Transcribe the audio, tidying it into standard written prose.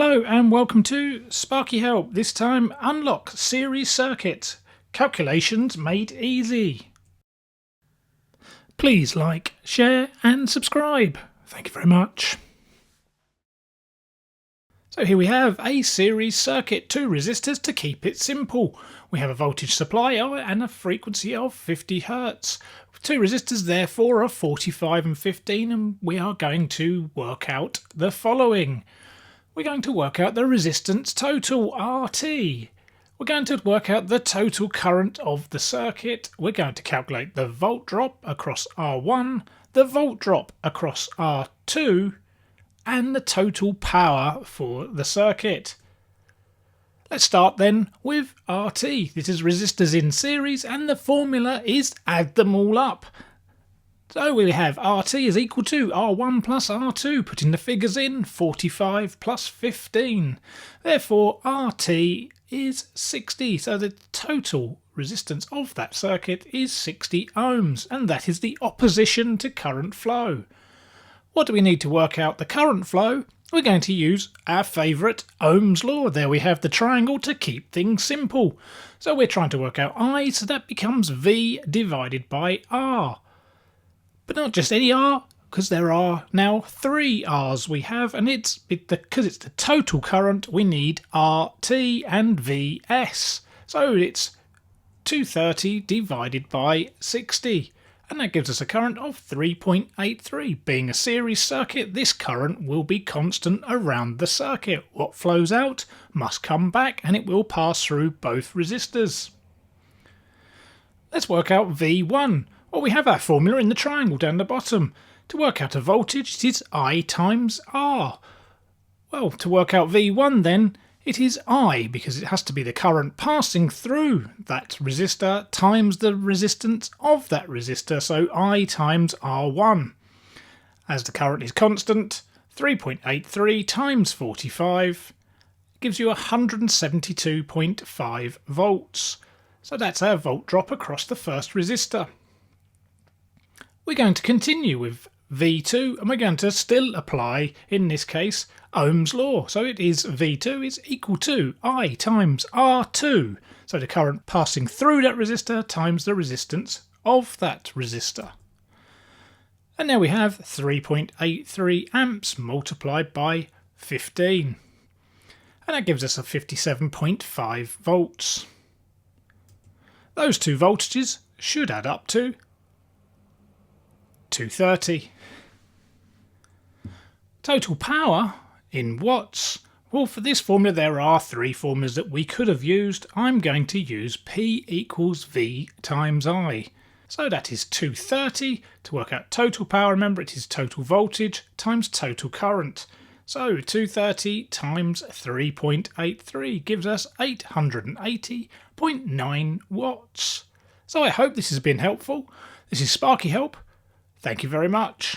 Hello and welcome to Sparky Help. This time, unlock series circuit. Calculations made easy. Please like, share and subscribe. Thank you very much. So here we have a series circuit, 2 resistors to keep it simple. We have a voltage supply and a frequency of 50 Hz. 2 resistors therefore are 45 and 15, and we are going to work out the following. We're going to work out the resistance total, RT. We're going to work out the total current of the circuit. We're going to calculate the volt drop across R1, the volt drop across R2, and the total power for the circuit. Let's start then with RT. This is resistors in series, and the formula is add them all up. So we have RT is equal to R1 plus R2, putting the figures in, 45 plus 15. Therefore RT is 60, so the total resistance of that circuit is 60 ohms, and that is the opposition to current flow. What do we need to work out the current flow? We're going to use our favourite Ohm's law. There we have the triangle to keep things simple. So we're trying to work out I, so that becomes V divided by R. But not just any R, because there are now 3 R's we have, and because it's the total current, we need RT and VS. So it's 230 divided by 60, and that gives us a current of 3.83. Being a series circuit, this current will be constant around the circuit. What flows out must come back, and it will pass through both resistors. Let's work out V1. Well, we have our formula in the triangle down the bottom. To work out a voltage, it is I times R. Well, to work out V1 then, it is I, because it has to be the current passing through that resistor times the resistance of that resistor, so I times R1. As the current is constant, 3.83 times 45 gives you 172.5 volts. So that's our volt drop across the first resistor. We're going to continue with V2, and we're going to still apply, in this case, Ohm's law. So it is V2 is equal to I times R2. So the current passing through that resistor times the resistance of that resistor. And now we have 3.83 amps multiplied by 15. And that gives us a 57.5 volts. Those two voltages should add up to 230. Total power in watts. Well, for this formula there are 3 formulas that we could have used. I'm going to use P equals V times I. So that is 230. To work out total power, remember it is total voltage times total current. So 230 times 3.83 gives us 880.9 watts. So I hope this has been helpful. This is Sparky Help. Thank you very much.